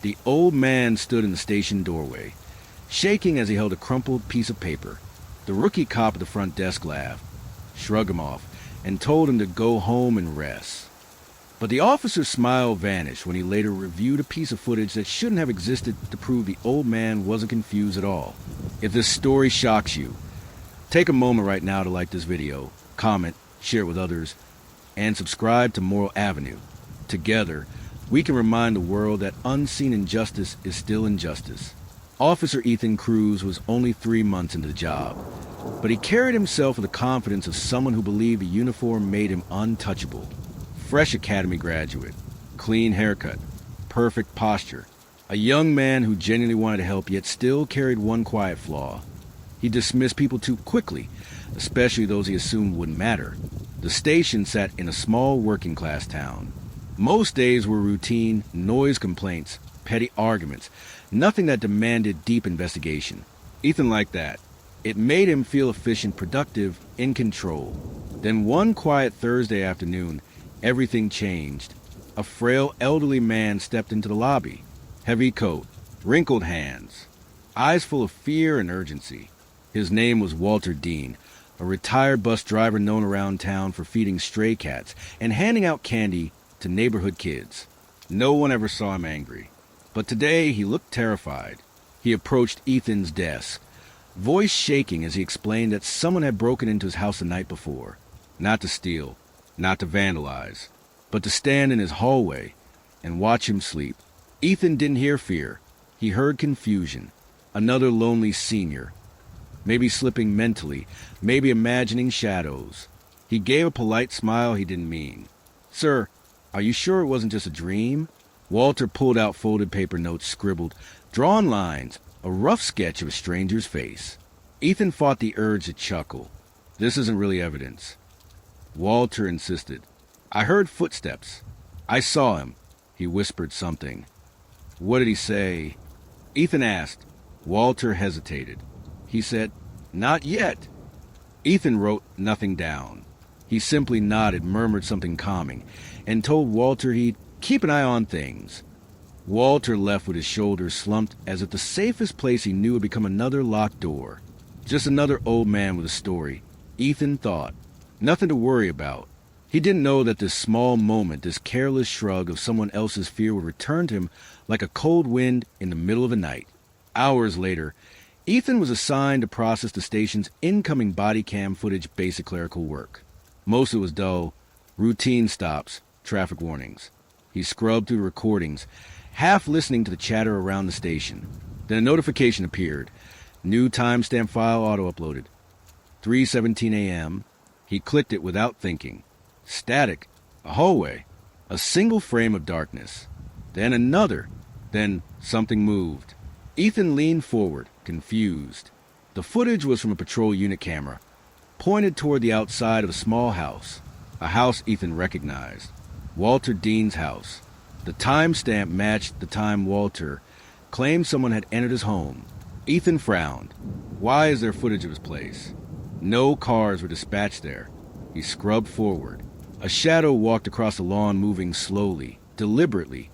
The old man stood in the station doorway, shaking as he held a crumpled piece of paper. The rookie cop at the front desk laughed, shrugged him off, and told him to go home and rest. But the officer's smile vanished when he later reviewed a piece of footage that shouldn't have existed to prove the old man wasn't confused at all. If this story shocks you, take a moment right now to like this video, comment, share it with others, and subscribe to Moral Avenue. Together, we can remind the world that unseen injustice is still injustice. Officer Ethan Cruz was only 3 months into the job, but he carried himself with the confidence of someone who believed the uniform made him untouchable. Fresh academy graduate, clean haircut, perfect posture, a young man who genuinely wanted to help yet still carried one quiet flaw. He dismissed people too quickly, especially those he assumed wouldn't matter. The station sat in a small working-class town. Most days were routine, noise complaints, petty arguments, nothing that demanded deep investigation. Ethan liked that. It made him feel efficient, productive, in control. Then one quiet Thursday afternoon, everything changed. A frail, elderly man stepped into the lobby. Heavy coat, wrinkled hands, eyes full of fear and urgency. His name was Walter Dean, a retired bus driver known around town for feeding stray cats and handing out candy to neighborhood kids. No one ever saw him angry. But today he looked terrified. He approached Ethan's desk, voice shaking as he explained that someone had broken into his house the night before. Not to steal, not to vandalize, but to stand in his hallway and watch him sleep. Ethan didn't hear fear. He heard confusion. Another lonely senior. Maybe slipping mentally, maybe imagining shadows. He gave a polite smile he didn't mean. "Sir, are you sure it wasn't just a dream?" Walter pulled out folded paper notes scribbled, drawn lines, a rough sketch of a stranger's face. Ethan fought the urge to chuckle. This isn't really evidence. Walter insisted. "I heard footsteps. I saw him." He whispered something. "What did he say?" Ethan asked. Walter hesitated. He said, "Not yet." Ethan wrote nothing down. He simply nodded, murmured something calming, and told Walter he'd keep an eye on things. Walter left with his shoulders slumped as if the safest place he knew had become another locked door. Just another old man with a story, Ethan thought. Nothing to worry about. He didn't know that this small moment, this careless shrug of someone else's fear would return to him like a cold wind in the middle of the night. Hours later, Ethan was assigned to process the station's incoming body cam footage basic clerical work. Most of it was dull, routine stops, traffic warnings. He scrubbed through the recordings, half listening to the chatter around the station. Then a notification appeared. New timestamp file auto-uploaded. 3:17 a.m. He clicked it without thinking. Static. A hallway. A single frame of darkness. Then another. Then something moved. Ethan leaned forward, confused. The footage was from a patrol unit camera, pointed toward the outside of a small house. A house Ethan recognized. Walter Dean's house. The timestamp matched the time Walter claimed someone had entered his home. Ethan frowned. Why is there footage of his place? No cars were dispatched there. He scrubbed forward. A shadow walked across the lawn, moving slowly, deliberately,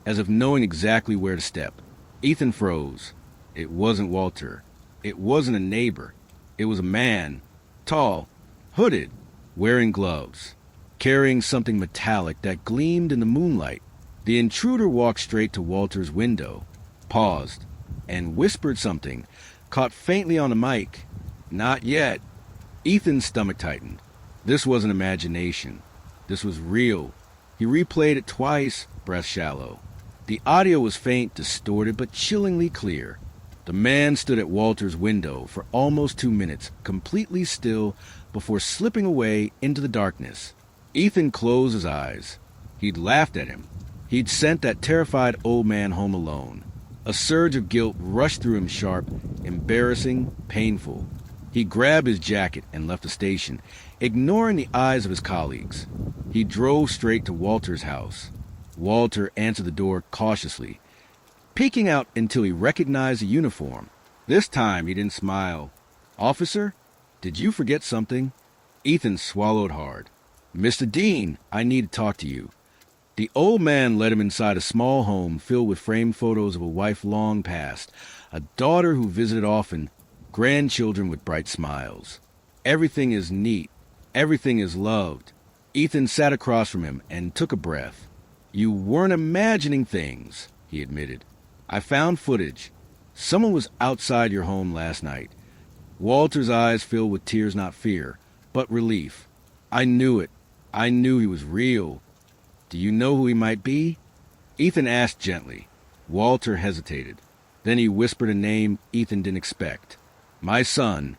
as if knowing exactly where to step. Ethan froze. It wasn't Walter. It wasn't a neighbor. It was a man. Tall, hooded, wearing gloves, carrying something metallic that gleamed in the moonlight. The intruder walked straight to Walter's window, paused, and whispered something, caught faintly on the mic. Not yet. Ethan's stomach tightened. This wasn't imagination. This was real. He replayed it twice, breath shallow. The audio was faint, distorted, but chillingly clear. The man stood at Walter's window for almost 2 minutes, completely still, before slipping away into the darkness. Ethan closed his eyes. He'd laughed at him. He'd sent that terrified old man home alone. A surge of guilt rushed through him, sharp, embarrassing, painful. He grabbed his jacket and left the station, ignoring the eyes of his colleagues. He drove straight to Walter's house. Walter answered the door cautiously, peeking out until he recognized the uniform. This time he didn't smile. "Officer, did you forget something?" Ethan swallowed hard. "Mr. Dean, I need to talk to you." The old man led him inside a small home filled with framed photos of a wife long past, a daughter who visited often, grandchildren with bright smiles. Everything is neat. Everything is loved. Ethan sat across from him and took a breath. You weren't imagining things, he admitted. I found footage. Someone was outside your home last night. Walter's eyes filled with tears, not fear, but relief. I knew it. I knew he was real. Do you know who he might be? Ethan asked gently. Walter hesitated. Then he whispered a name Ethan didn't expect. My son.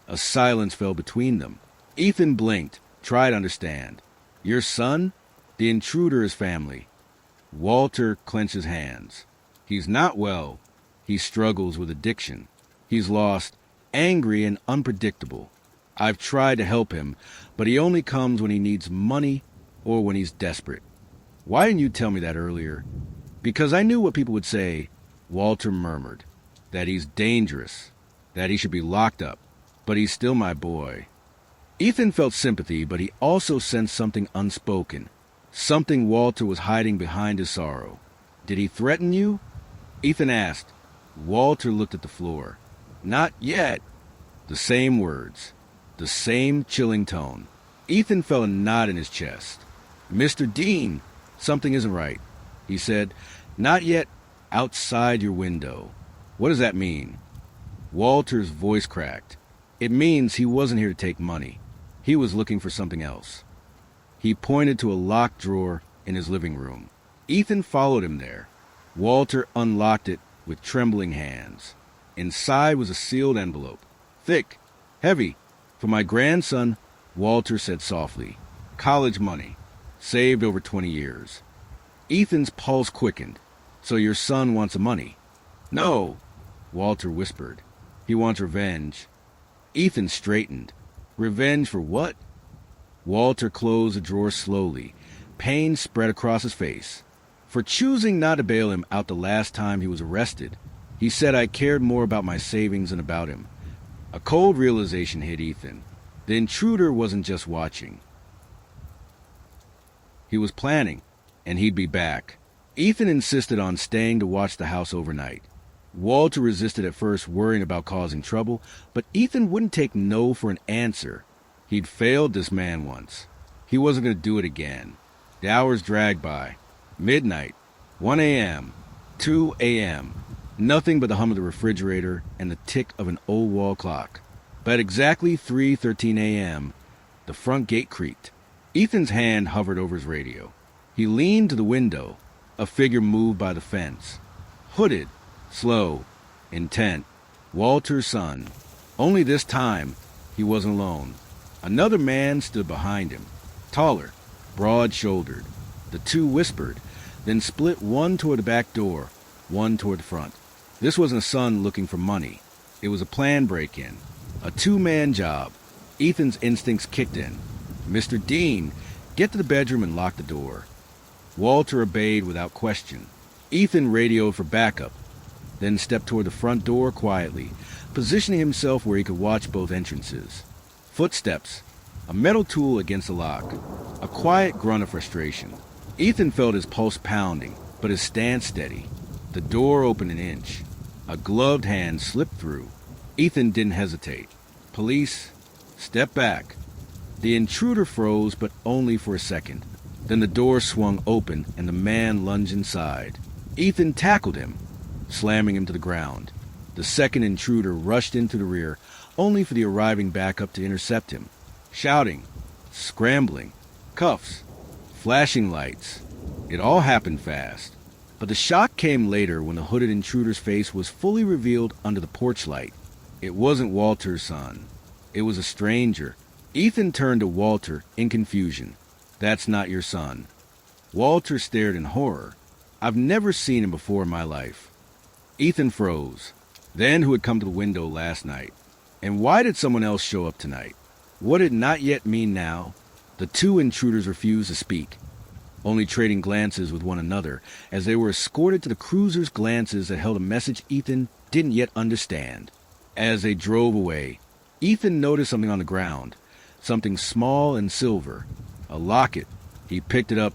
A silence fell between them. Ethan blinked, tried to understand. Your son? The intruder is family. Walter clenched his hands. He's not well. He struggles with addiction. He's lost, angry and unpredictable. I've tried to help him, but he only comes when he needs money or when he's desperate. Why didn't you tell me that earlier? Because I knew what people would say, Walter murmured. That he's dangerous, that he should be locked up, but he's still my boy. Ethan felt sympathy, but he also sensed something unspoken, something Walter was hiding behind his sorrow. Did he threaten you? Ethan asked. Walter looked at the floor. Not yet. The same words, the same chilling tone. Ethan felt a knot in his chest. Mr. Dean, something isn't right, he said. Not yet outside your window. What does that mean? Walter's voice cracked. It means he wasn't here to take money. He was looking for something else. He pointed to a locked drawer in his living room. Ethan followed him there. Walter unlocked it with trembling hands. Inside was a sealed envelope. Thick, heavy. For my grandson, Walter said softly. College money. Saved over 20 years. Ethan's pulse quickened. So your son wants the money? No, Walter whispered. He wants revenge. Ethan straightened. Revenge for what? Walter closed the drawer slowly. Pain spread across his face. For choosing not to bail him out the last time he was arrested. He said I cared more about my savings than about him. A cold realization hit Ethan. The intruder wasn't just watching. He was planning, and he'd be back. Ethan insisted on staying to watch the house overnight. Walter resisted at first, worrying about causing trouble, but Ethan wouldn't take no for an answer. He'd failed this man once. He wasn't going to do it again. The hours dragged by. Midnight, 1 a.m., 2 a.m., nothing but the hum of the refrigerator and the tick of an old wall clock. But at exactly 3:13 a.m., the front gate creaked. Ethan's hand hovered over his radio. He leaned to the window. A figure moved by the fence. Hooded, slow, intent. Walter's son. Only this time, he wasn't alone. Another man stood behind him. Taller, broad-shouldered. The two whispered, then split, one toward the back door, one toward the front. This wasn't a son looking for money. It was a planned break-in. A two-man job. Ethan's instincts kicked in. Mr. Dean, get to the bedroom and lock the door. Walter obeyed without question. Ethan radioed for backup, then stepped toward the front door quietly, positioning himself where he could watch both entrances. Footsteps, a metal tool against the lock, a quiet grunt of frustration. Ethan felt his pulse pounding, but his stance steady. The door opened an inch. A gloved hand slipped through. Ethan didn't hesitate. Police, step back. The intruder froze, but only for a second. Then the door swung open and the man lunged inside. Ethan tackled him, slamming him to the ground. The second intruder rushed into the rear, only for the arriving backup to intercept him. Shouting, scrambling, cuffs, flashing lights. It all happened fast. But the shock came later when the hooded intruder's face was fully revealed under the porch light. It wasn't Walter's son. It was a stranger. Ethan turned to Walter in confusion. That's not your son. Walter stared in horror. I've never seen him before in my life. Ethan froze. Then who had come to the window last night? And why did someone else show up tonight? What did not yet mean now? The two intruders refused to speak, only trading glances with one another as they were escorted to the cruiser's glances that held a message Ethan didn't yet understand. As they drove away, Ethan noticed something on the ground, something small and silver, a locket. He picked it up,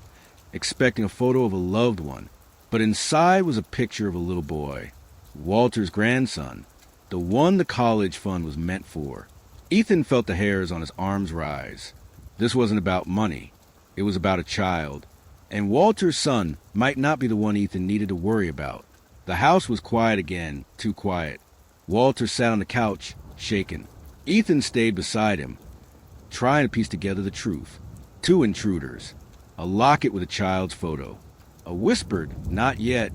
expecting a photo of a loved one, but inside was a picture of a little boy, Walter's grandson, the one the college fund was meant for. Ethan felt the hairs on his arms rise. This wasn't about money. It was about a child. And Walter's son might not be the one Ethan needed to worry about. The house was quiet again, too quiet. Walter sat on the couch, shaken. Ethan stayed beside him, trying to piece together the truth. 2 intruders, a locket with a child's photo, a whispered, "not yet,"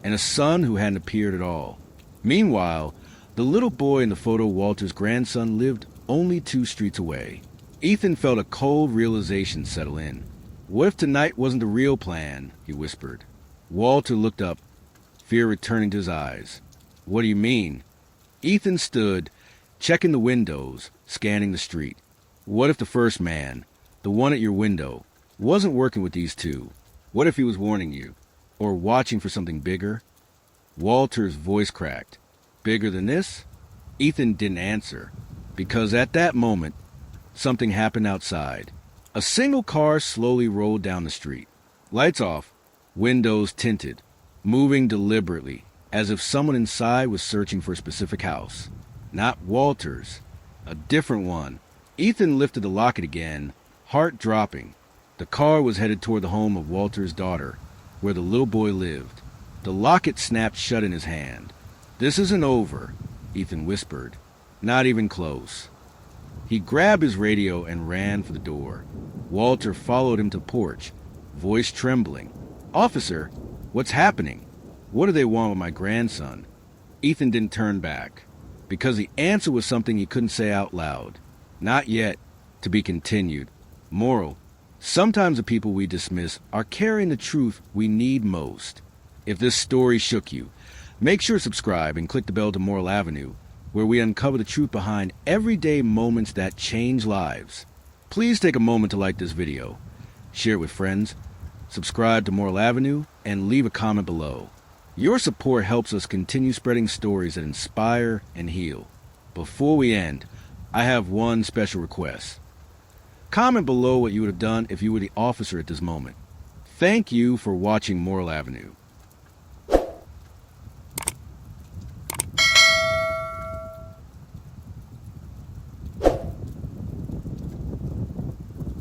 and a son who hadn't appeared at all. Meanwhile, the little boy in the photo, Walter's grandson, lived only 2 streets away. Ethan felt a cold realization settle in. "What if tonight wasn't the real plan?" he whispered. Walter looked up, fear returning to his eyes. "What do you mean?" Ethan stood, checking the windows, scanning the street. What if the first man, the one at your window, wasn't working with these 2? What if he was warning you, or watching for something bigger? Walter's voice cracked. Bigger than this? Ethan didn't answer, because at that moment, something happened outside. A single car slowly rolled down the street. Lights off, windows tinted, moving deliberately, as if someone inside was searching for a specific house. Not Walter's, a different one. Ethan lifted the locket again, heart dropping. The car was headed toward the home of Walter's daughter, where the little boy lived. The locket snapped shut in his hand. "This isn't over," Ethan whispered. "Not even close." He grabbed his radio and ran for the door. Walter followed him to the porch, voice trembling. "Officer, what's happening? What do they want with my grandson?" Ethan didn't turn back, because the answer was something he couldn't say out loud. "Not yet. To be continued." Moral: sometimes the people we dismiss are carrying the truth we need most. If this story shook you, make sure to subscribe and click the bell to Moral Avenue, where we uncover the truth behind everyday moments that change lives. Please take a moment to like this video, share it with friends, subscribe to Moral Avenue, and leave a comment below. Your support helps us continue spreading stories that inspire and heal. Before we end, I have one special request. Comment below what you would have done if you were the officer at this moment. Thank you for watching Moral Avenue.